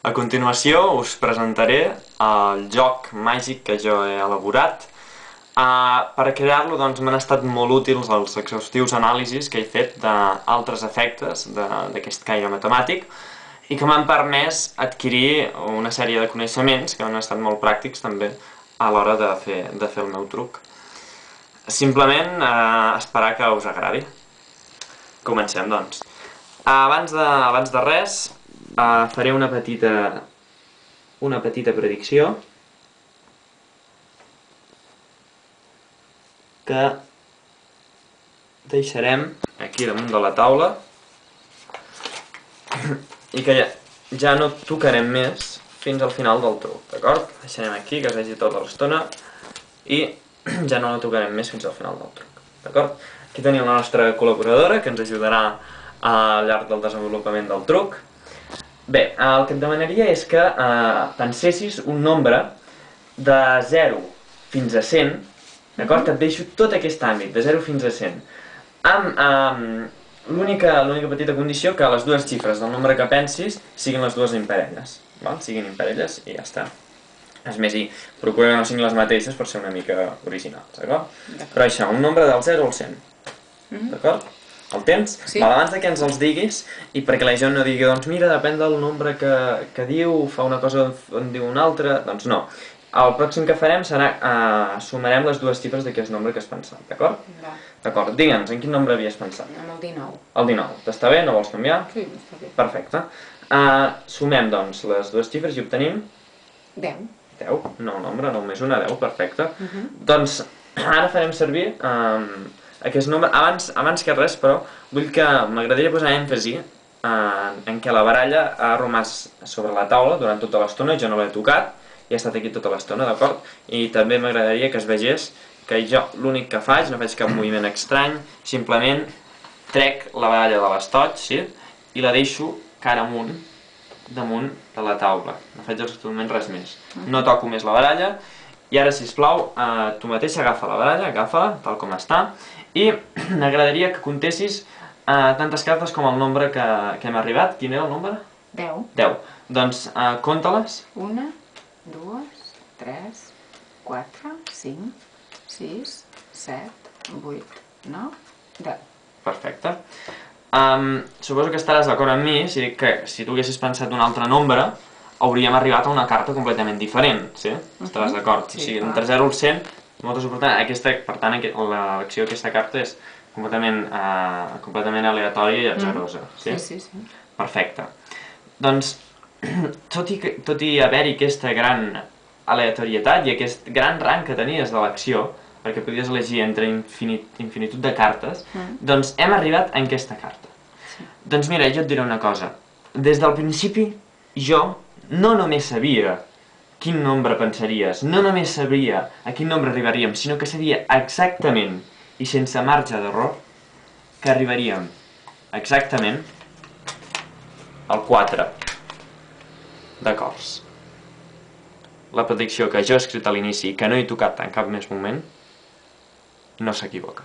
A continuació us presentaré el joc màgic que jo he elaborat. Per crear-lo m'han estat molt útils els exhaustius anàlisis que he fet d'altres efectes d'aquest caire matemàtic i que m'han permès adquirir una sèrie de coneixements que han estat molt pràctics també a l'hora de fer el meu truc. Simplement esperar que us agradi. Comencem, doncs. Abans de res, faré una petita predicció que deixarem aquí damunt de la taula i que ja no tocarem més fins al final del truc, d'acord? Deixarem aquí, que es vegi tota l'estona i ja no la tocarem més fins al final del truc, d'acord? Aquí tenim la nostra col·laboradora que ens ajudarà al llarg del desenvolupament del truc. Bé, el que et demanaria és que pensessis un nombre de 0 fins a 100, d'acord? Et deixo tot aquest àmbit, de 0 fins a 100, amb l'única petita condició que les dues xifres del nombre que pensis siguin les dues imparelles, siguin imparelles i ja està. És més, i procura que no siguin les mateixes per ser una mica originals, d'acord? Però això, un nombre del 0 al 100, d'acord? El tens? Sí. Abans que ens els diguis, i perquè la gent no digui, doncs mira, depèn del nombre que diu, fa una cosa en diu una altra, doncs no. El pròxim que farem serà, sumarem les dues xifres d'aquest nombre que has pensat, d'acord? D'acord, digue'ns, en quin nombre havies pensat? En el 19. El 19. T'està bé? No vols canviar? Sí, està bé. Perfecte. Sumem, doncs, les dues xifres i obtenim? 10. 10, nou nombre, 9 més 1, 10, perfecte. Doncs ara farem servir aquest nombre. Abans que res, però, m'agradaria posar èmfasi en què la baralla ha romàs sobre la taula durant tota l'estona, jo no l'he tocat, i ha estat aquí tota l'estona, d'acord? I també m'agradaria que es vegés que jo l'únic que faig, no faig cap moviment estrany, simplement trec la baralla de l'estoig, sí? I la deixo cara amunt, damunt de la taula. No faig absolutament res més. No toco més la baralla. I ara, sisplau, tu mateix agafa la baralla, agafa-la, tal com està, i m'agradaria que comptessis tantes cartes com el nombre que hem arribat. Quin era el nombre? 10. 10. Doncs compta-les. 1, 2, 3, 4, 5, 6, 7, 8, 9, 10. Perfecte. Suposo que estaràs d'acord amb mi si dic que si tu haguessis pensat un altre nombre hauríem arribat a una carta completament diferent, sí? Estaràs d'acord? O sigui, entre 0 al 100, molt important. Per tant, l'elecció d'aquesta carta és completament aleatòria i atzarosa, sí? Sí. Perfecte. Doncs, tot i haver-hi aquesta gran aleatorietat i aquest gran rang que tenies d'elecció, perquè podies elegir entre infinitud de cartes, doncs hem arribat a aquesta carta. Doncs mira, jo et diré una cosa. Des del principi, jo no només sabia quin nombre pensaries, no només sabia a quin nombre arribaríem, sinó que sabia exactament, i sense marge d'error, que arribaríem exactament al 4 d'acords. La predicció que jo he escrit a l'inici i que no he tocat en cap més moment, no s'equivoca.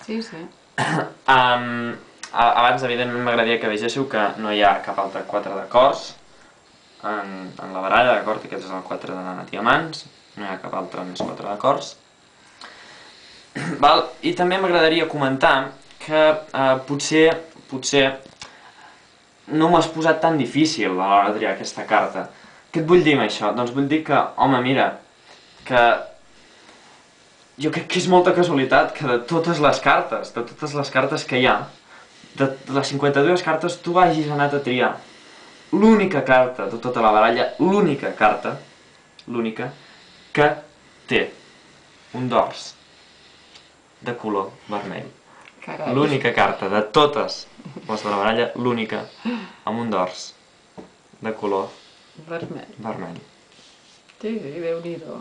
Sí. Abans, evidentment, m'agradaria que vegéssiu que no hi ha cap altre 4 d'acords en la baralla, d'acord? Aquest és el 4 de diamants, no hi ha cap altre més 4 d'acords. I també m'agradaria comentar que potser no m'ho has posat tan difícil a l'hora de triar aquesta carta. Què et vull dir amb això? Doncs vull dir que, home, mira, que jo crec que és molta casualitat que de totes les cartes que hi ha, de les 52 cartes, tu hagis anat a triar l'única carta de tota la baralla, l'única carta, l'única, que té un dors de color vermell. L'única carta de totes les de la baralla, l'única, amb un dors de color vermell. Sí, Déu-n'hi-do.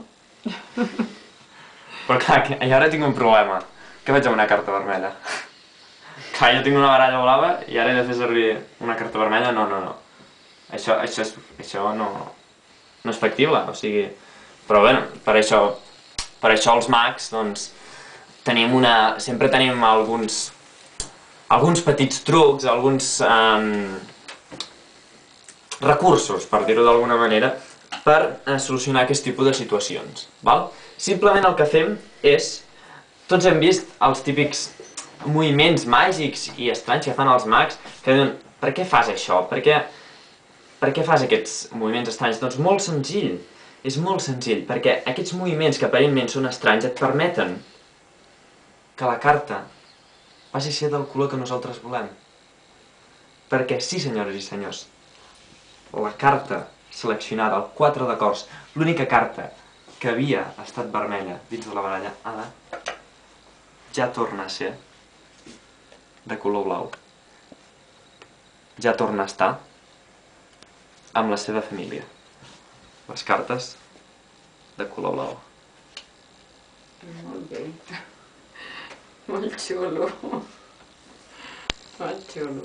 Però clar, i ara tinc un problema. Què faig amb una carta vermella? Clar, jo tinc una baralla blava i ara he de fer servir una carta vermella? No. Això no és factible, o sigui... Però bé, per això els mags, doncs, sempre tenim alguns alguns petits trucs, alguns recursos, per dir-ho d'alguna manera, per solucionar aquest tipus de situacions. Simplement el que fem és, tots hem vist els típics moviments màgics i estranys que fan els mags, que diuen, per què fas això? Per què fas aquests moviments estranys? Doncs molt senzill, és molt senzill, perquè aquests moviments que aparentment són estranys et permeten que la carta passi a ser del color que nosaltres volem. Perquè sí, senyores i senyors, la carta seleccionada, el 4 de cors, l'única carta que havia estat vermella dins de la baralla, ara ja torna a ser de color blau. Ja torna a estar amb la seva família. Les cartes de color blau. Molt bé. Molt xulo. Molt xulo.